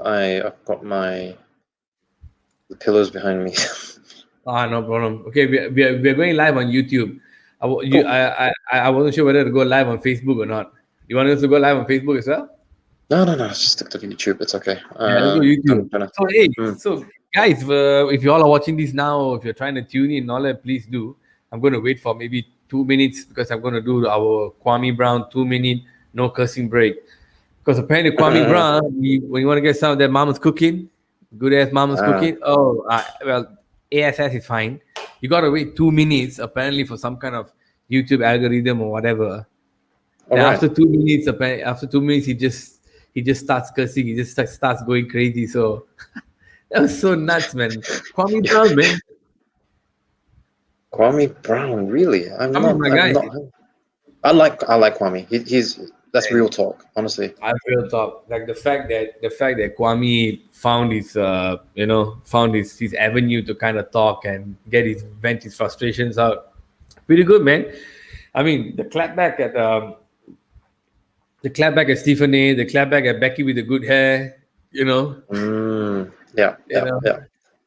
I've got the pillows behind me. No problem. Okay, we are going live on YouTube. I wasn't sure whether to go live on Facebook or not. You want us to go live on Facebook as well? No, just stick to YouTube. It's okay. Yeah, let's go YouTube. So hey, Mm. so guys, if you all are watching this now, if you're trying to tune in, all that, please do. I'm going to wait for maybe 2 minutes because I'm going to do our Kwame Brown 2-minute no cursing break. Because apparently Kwame Brown, when you want to get some of that mama's cooking, good ass mama's cooking. Oh, well, ASS is fine. You got to wait 2 minutes apparently for some kind of YouTube algorithm or whatever. Then Alright. after 2 minutes, after 2 minutes, he just starts cursing. He just starts going crazy. So that was so nuts, man. Kwame Brown, man. Kwame Brown, really? I'm not. I like Kwame. That's real talk, honestly. I real talk. Like the fact that Kwame found his his avenue to kind of talk and vent his frustrations out. Pretty good, man. I mean, the clapback at Stephen A, the clapback at Becky with the good hair, Yeah.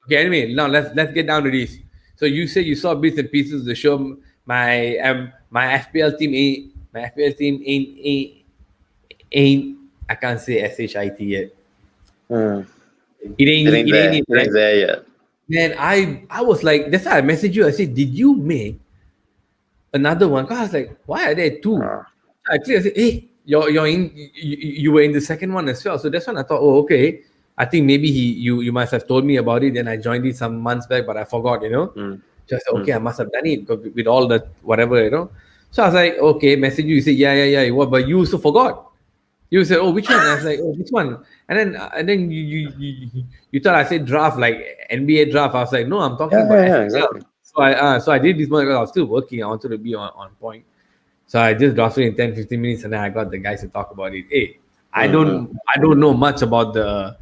Okay, anyway, now let's get down to this. So you said you saw bits and pieces of the show. My FPL team ain't I can't say SHIT yet. It ain't there yet. Man, I was like, that's why I messaged you. I said, did you make another one? Because I was like, why are there two? I said, hey, you were in the second one as well. So that's when I thought, oh, okay. I think maybe you must have told me about it. Then I joined it some months back, but I forgot, Just okay, I must have done it with all the whatever, So I was like, okay, message you. You said, yeah. What? But you also forgot. You said, oh, which one? I was like, oh, which one? And then you thought I said draft, like NBA draft. I was like, no, I'm talking about exactly. So I did this morning because I was still working. I wanted to be on point. So I just drafted in 10-15 minutes, and then I got the guys to talk about it. Hey, I don't know much about the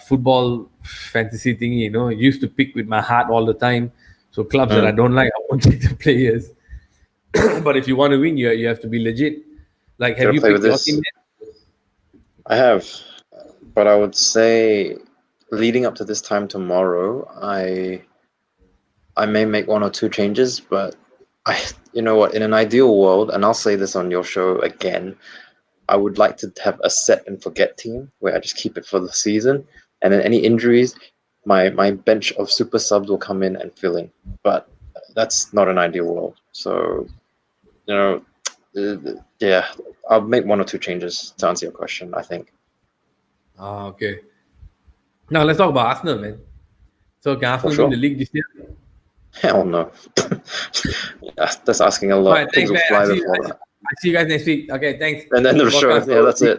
football fantasy thing. I used to pick with my heart all the time. So clubs that I don't like, I won't take the players. But if you want to win, you have to be legit. Like, have you picked your team yet? I have, but I would say leading up to this time tomorrow, I may make 1 or 2 changes, but you know what? In an ideal world, and I'll say this on your show again, I would like to have a set and forget team where I just keep it for the season, and then any injuries, my bench of super subs will come in and fill in. But that's not an ideal world. So, yeah, I'll make 1 or 2 changes to answer your question, I think. Okay. Now let's talk about Arsenal, man. So can Arsenal win the league this year? Hell no. That's asking a lot. Right, Things will fly before that. I'll see you guys next week. Okay, thanks. And then the show. Yeah, that's it.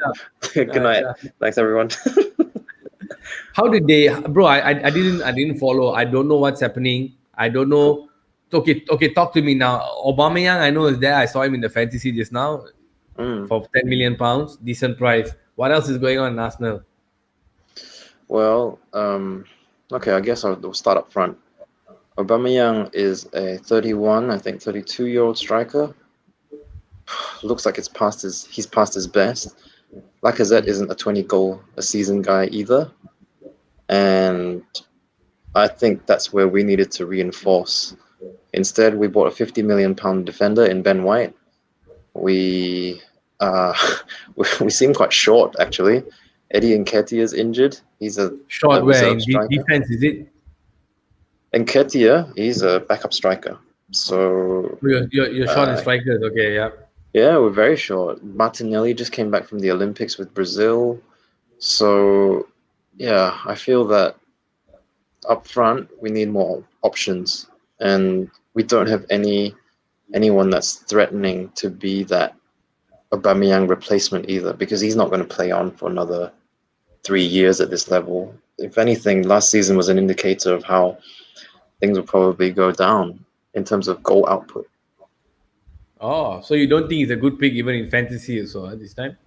Good night. Thanks, everyone. How did they, bro? I didn't follow. I don't know what's happening. I don't know. Okay. Talk to me now. Aubameyang, I know is there. I saw him in the fantasy just now for £10 million, decent price. What else is going on in Arsenal? Well, okay. I guess I'll start up front. Aubameyang is a 32-year-old striker. Looks like he's past his best. Lacazette isn't a 20-goal a season guy either, and I think that's where we needed to reinforce. Instead, we bought a £50 million defender in Ben White. We seem quite short, actually. Eddie Nketiah is injured. He's a short where in defense, is it? Nketiah, he's a backup striker. So you're short in strikers, okay, yeah. Yeah, we're very short. Martinelli just came back from the Olympics with Brazil. So, yeah, I feel that up front, we need more options. And we don't have anyone that's threatening to be that Aubameyang replacement either, because he's not going to play on for another 3 years at this level. If anything, last season was an indicator of how things will probably go down in terms of goal output. Oh, so you don't think it's a good pick even in fantasy also this time?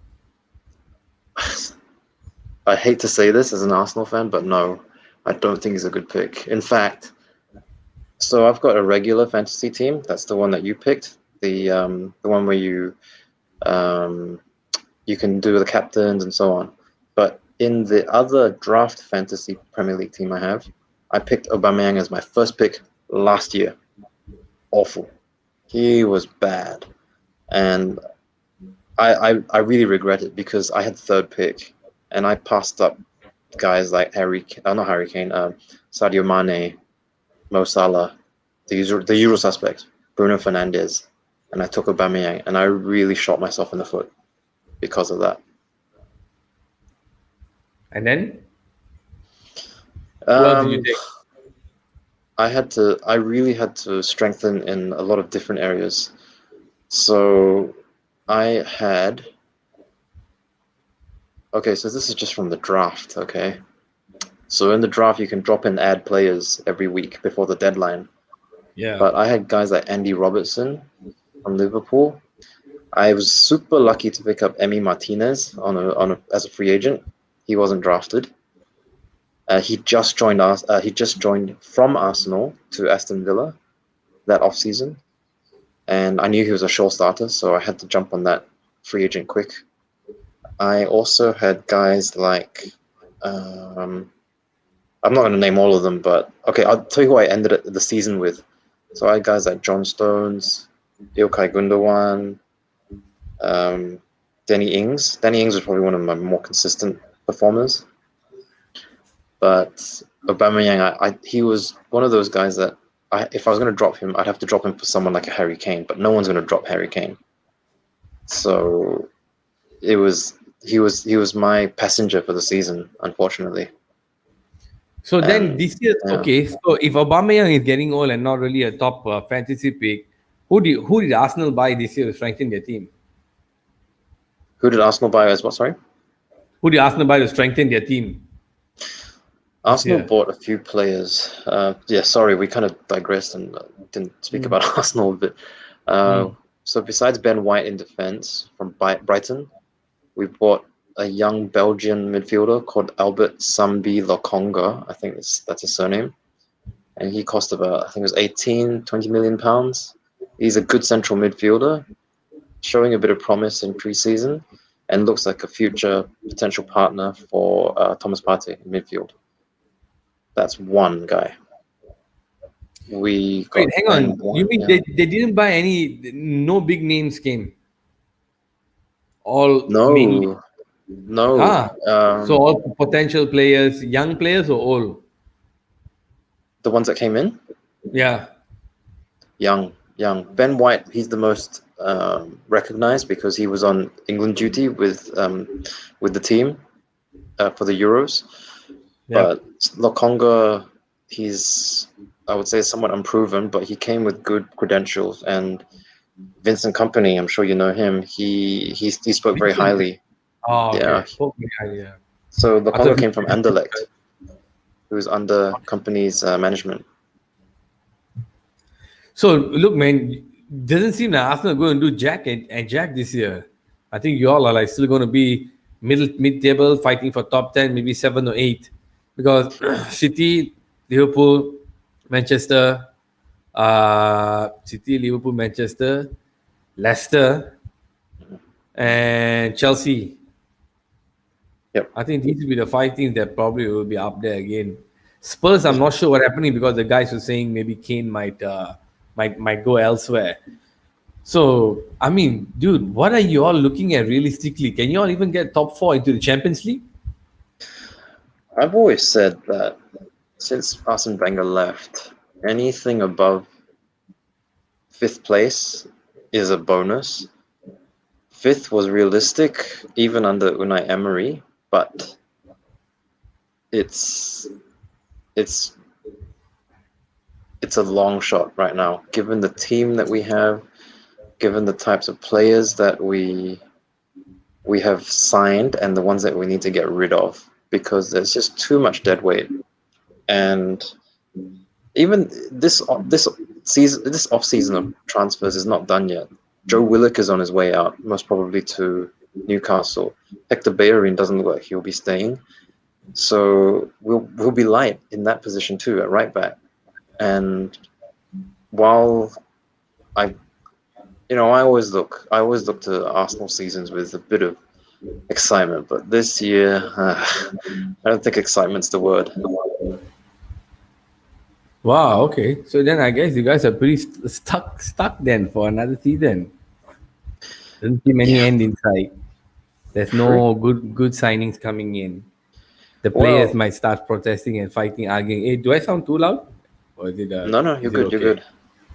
I hate to say this as an Arsenal fan, but no, I don't think it's a good pick. In fact, so I've got a regular fantasy team. That's the one that you picked. The one where you can do the captains and so on. But in the other draft fantasy Premier League team I have, I picked Aubameyang as my first pick last year. Awful. He was bad. And I really regret it because I had third pick and I passed up guys like not Harry Kane, Sadio Mane, Mo Salah, the usual suspects, Bruno Fernandes, and I took Aubameyang, and I really shot myself in the foot because of that. And then, who else did you take? I really had to strengthen in a lot of different areas. So I had, okay, so this is just from the draft, okay? So in the draft, you can drop and add players every week before the deadline. Yeah. But I had guys like Andy Robertson from Liverpool. I was super lucky to pick up Emi Martinez as a free agent. He wasn't drafted. He just joined us. He just joined from Arsenal to Aston Villa that off-season, and I knew he was a sure starter, so I had to jump on that free agent quick. I also had guys like, I'm not going to name all of them, but okay, I'll tell you who I ended the season with. So I had guys like John Stones, Ilkay Gundogan, Danny Ings. Danny Ings was probably one of my more consistent performers. But Aubameyang, he was one of those guys that if I was going to drop him, I'd have to drop him for someone like a Harry Kane. But no one's going to drop Harry Kane. So he was my passenger for the season, unfortunately. So then this year, okay. So if Aubameyang is getting old and not really a top fantasy pick, who did Arsenal buy this year to strengthen their team? Who did Arsenal buy as what? Sorry. Who did Arsenal buy to strengthen their team? Arsenal bought a few players. Sorry, we kind of digressed and didn't speak about Arsenal a bit. So besides Ben White in defense from Brighton, we bought a young Belgian midfielder called Albert Sambi Lokonga. I think that's his surname. And he cost about, I think it was 20 million pounds. He's a good central midfielder, showing a bit of promise in pre-season, and looks like a future potential partner for Thomas Partey in midfield. That's one guy. Wait, hang on. You mean they didn't buy no big names came? No. So all potential players, young players or old? The ones that came in? Yeah. Young. Ben White, he's the most recognized because he was on England duty with the team for the Euros. But Lokonga, he's, I would say, somewhat unproven, but he came with good credentials. And Vincent Kompany, I'm sure you know him. He spoke very highly. Oh, yeah. Okay. So Lokonga came from Anderlecht, who was under Kompany's management. So look, man, doesn't seem like Arsenal are going to do Jack this year. I think you all are like still going to be mid-table, fighting for top 10, maybe 7 or 8, because City, Liverpool, Manchester, Leicester, and Chelsea. Yep. I think these will be the 5 teams that probably will be up there again. Spurs, I'm not sure what's happening because the guys were saying maybe Kane might go elsewhere. So, I mean, dude, what are you all looking at realistically? Can you all even get top 4 into the Champions League? I've always said that since Arsene Wenger left, anything above 5th place is a bonus. 5th was realistic even under Unai Emery, but it's a long shot right now, given the team that we have, given the types of players that we have signed and the ones that we need to get rid of, because there's just too much dead weight. And even this off season of transfers is not done yet. Joe Willock is on his way out, most probably to Newcastle. Hector Bellerin doesn't look like he'll be staying. So we'll be light in that position too at right back. And while I always look to Arsenal seasons with a bit of excitement, but this year, I don't think excitement's the word. Wow. Okay. So then I guess you guys are pretty stuck then for another season. Doesn't seem any Yeah. end in sight. There's no good signings coming in. The players Well, might start protesting and fighting, arguing. Hey, do I sound too loud? Or no, you're is it good. You're okay? good.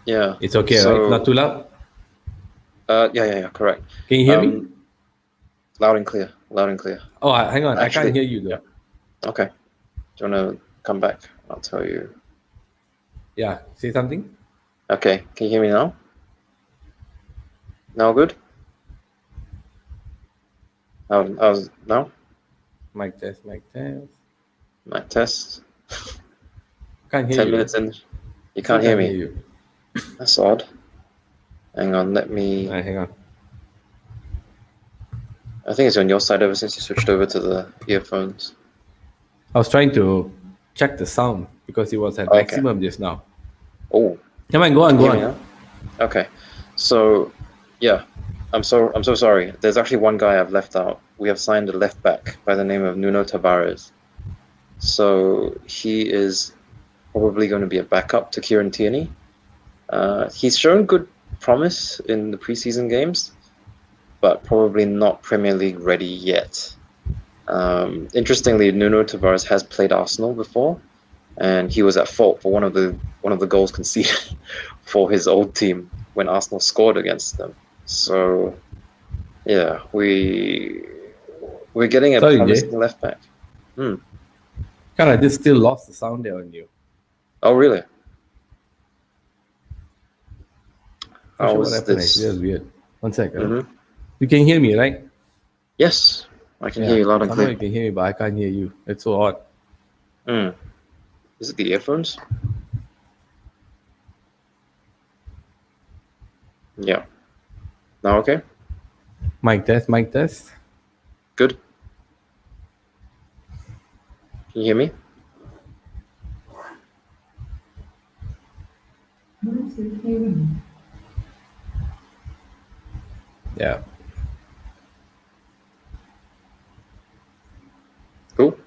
Yeah. It's okay, right? It's not So, too loud. yeah, correct. Can you hear me? Loud and clear. Loud and clear. Oh, hang on. I can't Actually, hear you though. yeah. Okay. Do you want to come back? I'll tell you. Yeah. Say something. Okay. Can you hear me now? Now good? Now? Mic test. Mic test. Can't hear 10 you. minutes in. You Still can't hear me. you. That's odd. Hang on, let me. Alright, hang on. I think it's on your side ever since you switched over to the earphones. I was trying to check the sound because it was at Okay. maximum just now. Oh, Come on, go on, can go you hear me on. now? Okay. So, yeah, I'm so sorry. There's actually one guy I've left out. We have signed a left back by the name of Nuno Tavares. So he is probably going to be a backup to Kieran Tierney. He's shown good promise in the preseason games, but probably not Premier League ready yet. Interestingly, Nuno Tavares has played Arsenal before, and he was at fault for one of the goals conceded for his old team when Arsenal scored against them. So, yeah, we're getting a Sorry, promising Jay. left back. God, I just still lost the sound there on you. Oh, really? Not How sure what is happened. this? Actually, that was weird. One second. Mhm. You can hear me, right? Yes, I can hear you loud and Somehow clear. you can hear me, but I can't hear you. It's so odd. Is it the earphones? Yeah. Now okay? Mic test, mic test. Good. Can you hear me? Yeah. Cool.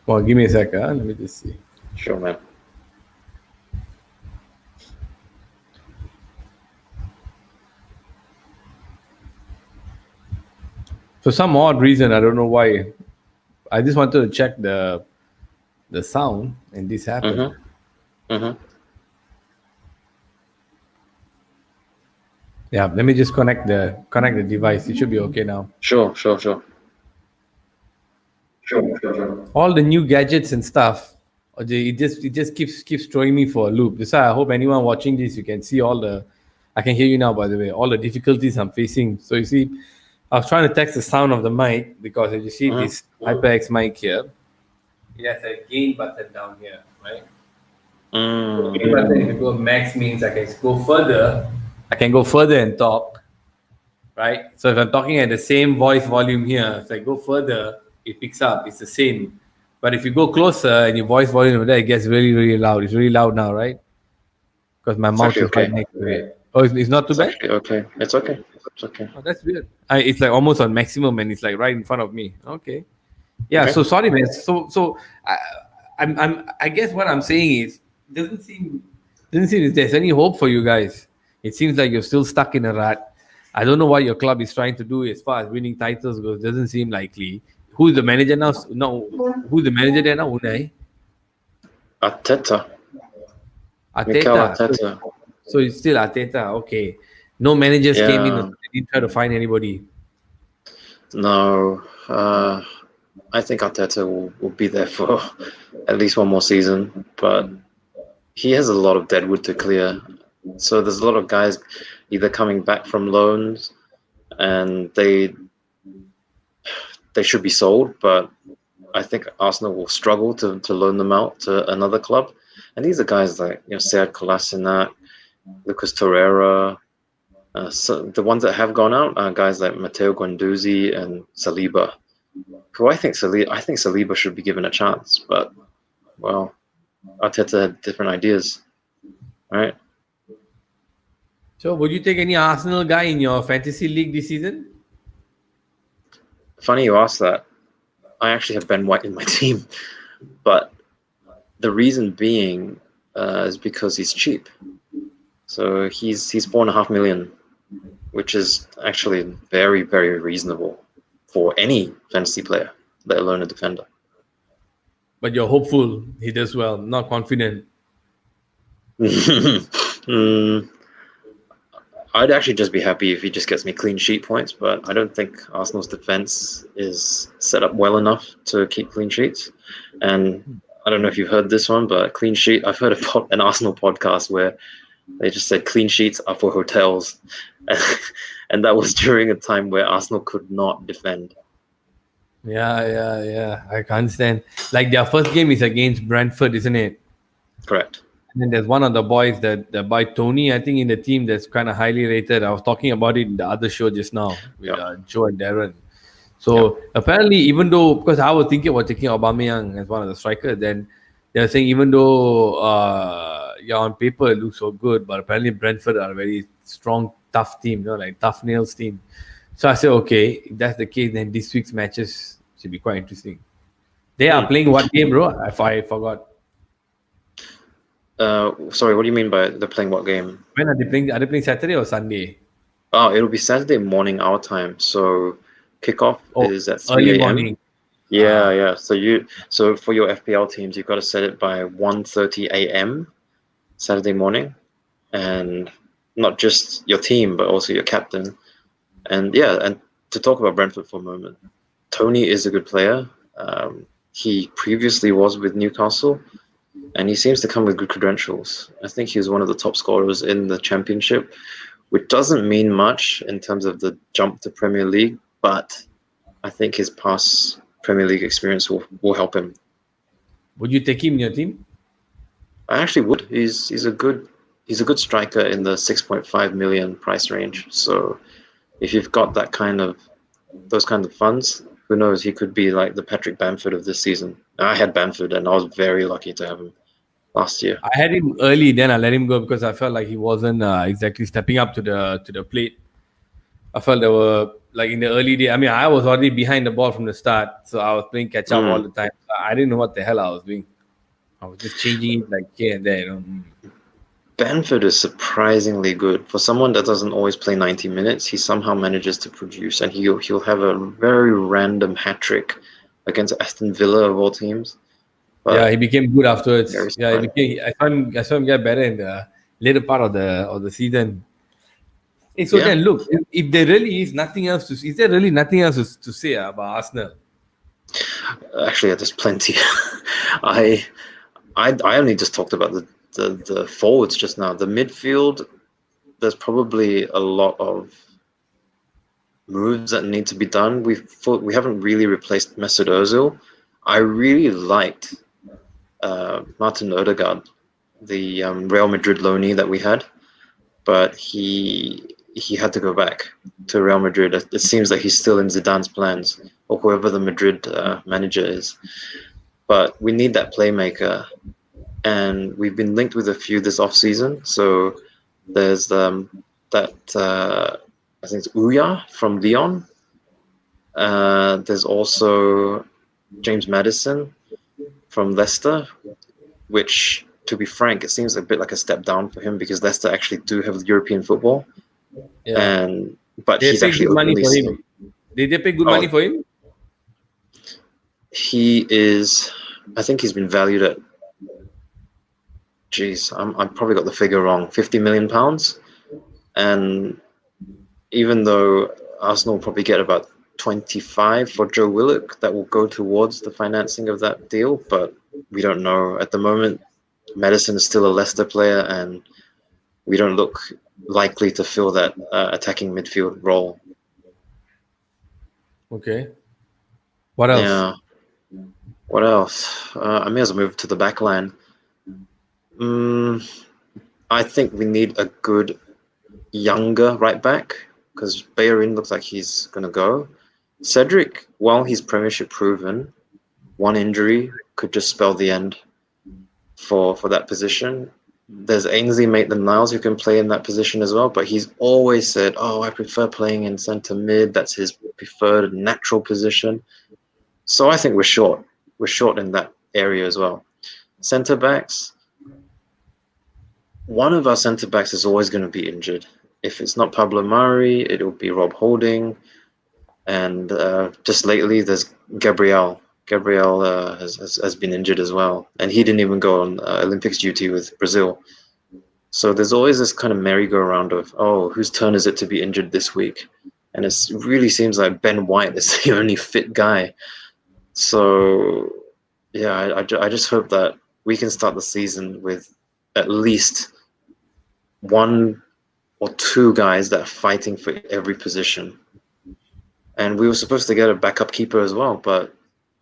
Well, give me a second. Let me just see. Sure, man. For some odd reason, I don't know why. I just wanted to check the sound, and this happened. Mm-hmm. Yeah, let me just connect the device. It should be okay now. Sure. All the new gadgets and stuff, it just keeps throwing me for a loop. That's why I hope anyone watching this, you can see all the. I can hear you now, by the way. All the difficulties I'm facing. So you see, I was trying to text the sound of the mic because as you see this HyperX mic here, it has a gain button down here, right? Gain button, if you go max means I can go further. I can go further and talk, right? So if I'm talking at the same voice volume here, if I go further, it picks up. It's the same. But if you go closer and your voice volume over there, it gets really, really loud. It's really loud now, right? Because my mouth is right next to it. Oh, it's not too bad? Actually, okay. It's okay. Oh, that's weird. It's like almost on maximum and it's like right in front of me. Okay. Yeah, Okay. so sorry, man. So I guess what I'm saying is doesn't seem there's any hope for you guys. It seems like you're still stuck in a rut. I don't know what your club is trying to do as far as winning titles goes. Doesn't seem likely. Who's the manager now? No, who's the manager there now? Unai? Arteta. Mikel Arteta. So it's still Arteta. Okay. No managers came in. Yeah. They didn't try to find anybody. No. I think Arteta will be there for at least one more season, but he has a lot of deadwood to clear. So there's a lot of guys either coming back from loans and they should be sold, but I think Arsenal will struggle to loan them out to another club. And these are guys like Sead Kolasinac, Lucas Torreira. So the ones that have gone out are guys like Matteo Guendouzi and Saliba, who I think Saliba should be given a chance. But well, Arteta had different ideas, right? So, would you take any Arsenal guy in your fantasy league this season? Funny you ask that. I actually have Ben White in my team, but the reason being is because he's cheap. So he's 4.5 million, which is actually very, very reasonable for any fantasy player, let alone a defender. But you're hopeful he does well, not confident. I'd actually just be happy if he just gets me clean sheet points, but I don't think Arsenal's defense is set up well enough to keep clean sheets. And I don't know if you've heard this one, but clean sheet, I've heard an Arsenal podcast where they just said clean sheets are for hotels. And that was during a time where Arsenal could not defend. Yeah. I can't stand. Like their first game is against Brentford, isn't it? Correct. And then there's one of the boys, the boy Tony, I think, in the team that's kind of highly rated. I was talking about it in the other show just now with Joe and Darren. So apparently, even though, because I was thinking about taking Aubameyang as one of the strikers, then they're saying even though on paper it looks so good, but apparently Brentford are a very strong, tough team, like tough nails team. So I said, okay, if that's the case, then this week's matches should be quite interesting. They are playing what game, bro? I forgot. Sorry, what do you mean by they're playing what game? When are they playing? Are they playing Saturday or Sunday? Oh, it'll be Saturday morning our time. So kickoff is at 3 early a.m. morning. Yeah. So for your FPL teams, you've got to set it by 1:30 a.m. Saturday morning, and not just your team, but also your captain. And to talk about Brentford for a moment, Tony is a good player. He previously was with Newcastle, and he seems to come with good credentials. I think he was one of the top scorers in the Championship, which doesn't mean much in terms of the jump to Premier League, but I think his past Premier League experience will help him. Would you take him in your team? I actually would. He's a good striker in the 6.5 million price range. So if you've got those kind of funds, who knows? He could be like the Patrick Bamford of this season. I had Bamford, and I was very lucky to have him last year. I had him early, then I let him go because I felt like he wasn't exactly stepping up to the plate. I felt there were like in the early day. I mean, I was already behind the ball from the start, so I was playing catch up all the time. I didn't know what the hell I was doing. I was just changing it like here and there. Bamford is surprisingly good for someone that doesn't always play 90 minutes. He somehow manages to produce, and he'll have a very random hat trick against Aston Villa of all teams. But he became good afterwards. I saw him get better in the later part of the season. Hey, so then look, if there really is nothing else to see, is there really nothing else to say about Arsenal? Actually, there's plenty. I only just talked about the forwards just now. The midfield, there's probably a lot of moves that need to be done. We haven't really replaced Mesut Ozil. I really liked Martin Odegaard, the Real Madrid loanee that we had, but he had to go back to Real Madrid. It seems like he's still in Zidane's plans, or whoever the Madrid manager is. But we need that playmaker, and we've been linked with a few this off-season. So there's I think it's Ouya from Lyon. There's also James Maddison from Leicester, which, to be frank, it seems a bit like a step down for him because Leicester actually do have European football. Yeah. But they he's pay actually good money for him. Did they pay good money for him? He is. I think he's been valued at. I probably got the figure wrong. £50 million, and even though Arsenal will probably get about 25 for Joe Willock, that will go towards the financing of that deal, but we don't know at the moment. Maddison is still a Leicester player, and we don't look likely to fill that attacking midfield role. Okay. What else? Yeah. What else? I may as well move to the back line. I think we need a good younger right back because Bellerin looks like he's going to go. Cedric, while he's Premiership proven, one injury could just spell the end for that position. There's Ainsley Maitland-Niles who can play in that position as well, but he's always said, I prefer playing in centre mid. That's his preferred natural position. So I think we're short. We're short in that area as well. Centre backs, one of our centre backs is always going to be injured. If it's not Pablo Mari, it'll be Rob Holding. And just lately, there's Gabriel. Gabriel has been injured as well. And he didn't even go on Olympics duty with Brazil. So there's always this kind of merry-go-round of, whose turn is it to be injured this week? And it really seems like Ben White is the only fit guy. So, yeah, I just hope that we can start the season with at least one or two guys that are fighting for every position. And we were supposed to get a backup keeper as well, but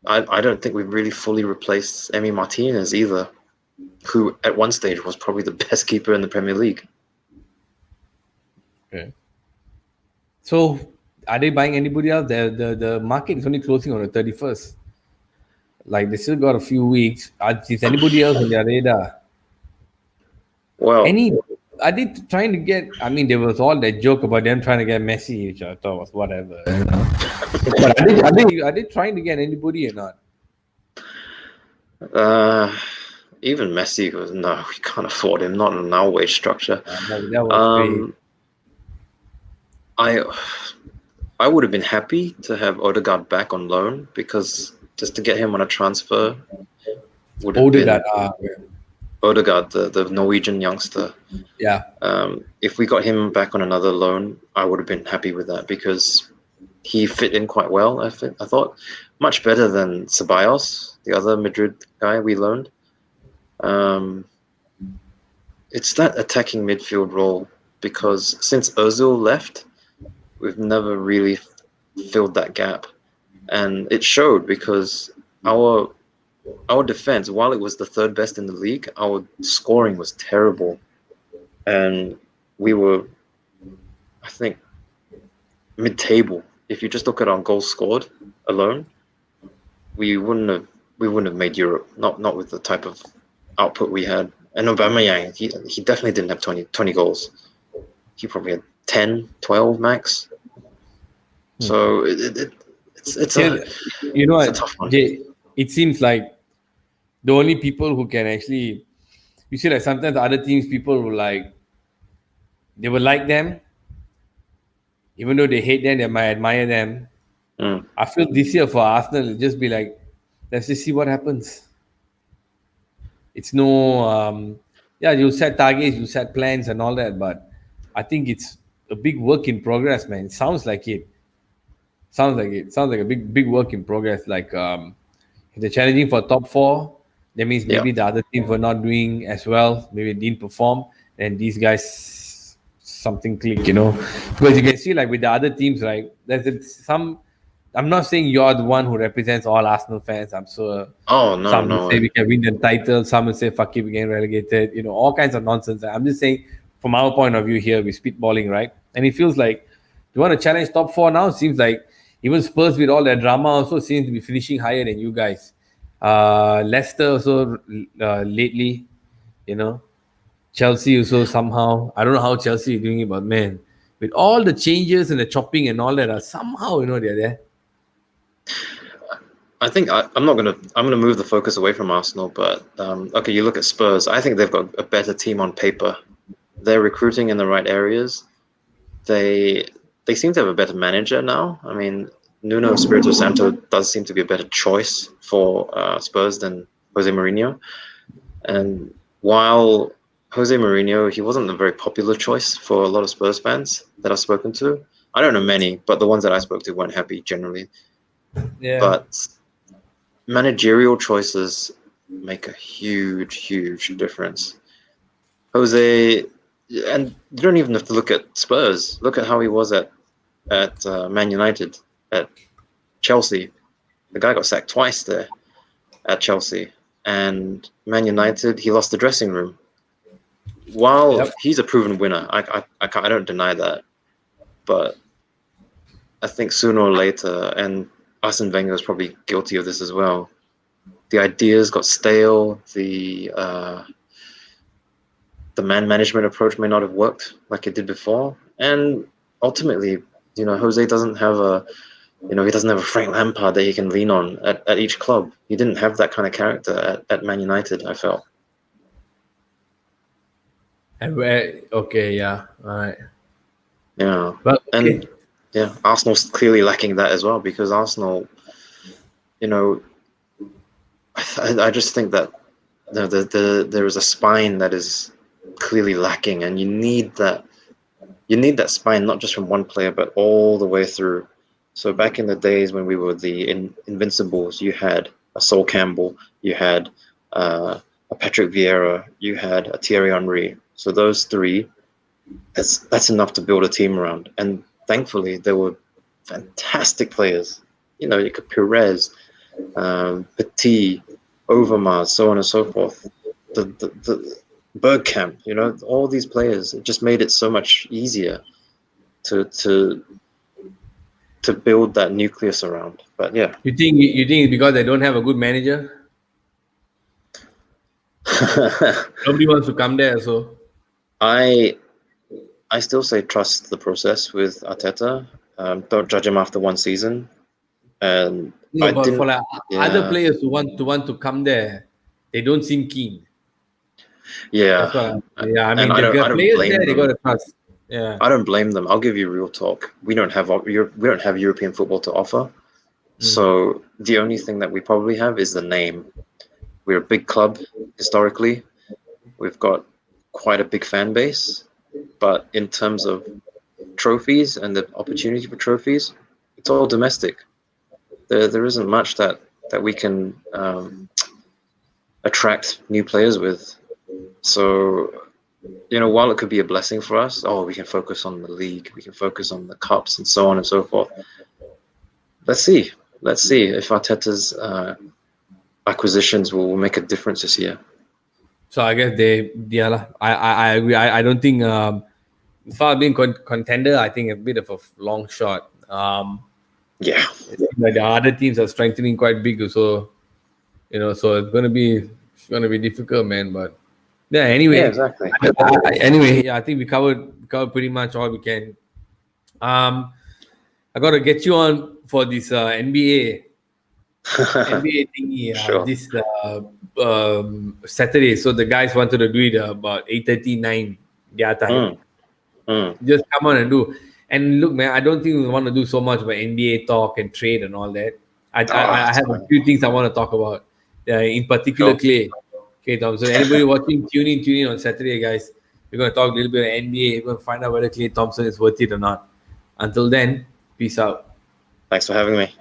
I don't think we've really fully replaced Emi Martinez either, who at one stage was probably the best keeper in the Premier League. Okay. So, are they buying anybody else? The market is only closing on the 31st. Like, they still got a few weeks. Is anybody else on their radar? Well, are they trying to get? I mean, there was all that joke about them trying to get Messi, which I thought was whatever. But are they trying to get anybody or not? Even Messi goes, no, we can't afford him. Not in our wage structure. That was I would have been happy to have Odegaard back on loan because just to get him on a transfer would have been Odegaard, the Norwegian youngster. Yeah. If we got him back on another loan, I would have been happy with that because he fit in quite well. I thought much better than Ceballos, the other Madrid guy we loaned. It's that attacking midfield role because since Ozil left, we've never really filled that gap, and it showed because our defense, while it was the third best in the league, our scoring was terrible, and we were, I think, mid-table. If you just look at our goals scored alone, we wouldn't have made Europe. Not with the type of output we had. And Aubameyang, he definitely didn't have 20 goals. He probably had 10, 12 max. So it's a tough one. It seems like the only people who can actually, you see, like sometimes other teams, people will like them, even though they hate them, they might admire them. I feel this year for Arsenal, it'll just be like, let's just see what happens. It's no, you set targets, you set plans and all that, but I think it's a big work in progress, man. It sounds like it. Sounds like a big work in progress. Like if they're challenging for top 4, that means maybe the other teams were not doing as well. Maybe didn't perform, and these guys something click, Because you can see like with the other teams, right? There's some. I'm not saying you're the one who represents all Arsenal fans. I'm sure. Oh no, some no. will say we can win the title. Some will say fuck it, we get relegated. All kinds of nonsense. I'm just saying from our point of view here, we're spitballing, right? And it feels like you want to challenge top 4 now. It seems like even Spurs with all that drama also seems to be finishing higher than you guys. Leicester also lately, Chelsea also somehow. I don't know how Chelsea is doing it, but man, with all the changes and the chopping and all that, somehow they're there. I think I'm gonna move the focus away from Arsenal, but okay, you look at Spurs. I think they've got a better team on paper. They're recruiting in the right areas. They seem to have a better manager now. I mean, Nuno Espirito Santo does seem to be a better choice for Spurs than Jose Mourinho. And while Jose Mourinho, he wasn't a very popular choice for a lot of Spurs fans that I've spoken to. I don't know many, but the ones that I spoke to weren't happy generally. Yeah. But managerial choices make a huge difference. Jose, and you don't even have to look at Spurs. Look at how he was at Man United, at Chelsea. The guy got sacked twice there. at Chelsea, and Man United, he lost the dressing room. While he's a proven winner, I don't deny that, but I think sooner or later, and Arsene Wenger was probably guilty of this as well, the ideas got stale. The man management approach may not have worked like it did before, and ultimately, Jose doesn't have he doesn't have a Frank Lampard that he can lean on at each club. He didn't have that kind of character at Man United, I felt. And okay, yeah, all right. Yeah, but okay. And yeah, Arsenal's clearly lacking that as well, because Arsenal, I just think that there is a spine that is clearly lacking, and you need that spine not just from one player but all the way through. So back in the days when we were the Invincibles, you had a Sol Campbell, you had a Patrick Vieira, you had a Thierry Henry. So those three, that's enough to build a team around. And thankfully, there were fantastic players. You could Perez, Petit, Overmars, so on and so forth. The Bergkamp, all these players. It just made it so much easier to build that nucleus around. But yeah, you think it's because they don't have a good manager? Nobody wants to come there, so I still say trust the process with Arteta. Don't judge him after one season. And but for other players who want to come there, they don't seem keen. Yeah, I mean, the players there, they got to trust. Yeah, I don't blame them. I'll give you real talk. We don't have European football to offer. So the only thing that we probably have is the name. We're a big club historically. We've got quite a big fan base, but in terms of trophies and the opportunity for trophies, it's all domestic. There isn't much that we can attract new players with. So, while it could be a blessing for us, we can focus on the league, we can focus on the cups and so on and so forth. Let's see if Arteta's acquisitions will make a difference this year. So I guess I agree. I don't think as far as being contender, I think a bit of a long shot. Yeah, the other teams are strengthening quite big, so so it's gonna be difficult, man. But yeah, anyway, yeah, exactly. I think we covered pretty much all we can. I got to get you on for this NBA thingy this Saturday. So the guys wanted to do it about 8:39 their time. Just come on and do. And look, man, I don't think we want to do so much about NBA talk and trade and all that. I have a few things I want to talk about. In particular, Clay Thompson. Anybody watching, tune in on Saturday, guys. We're going to talk a little bit of NBA. We're going to find out whether Clay Thompson is worth it or not. Until then, peace out. Thanks for having me.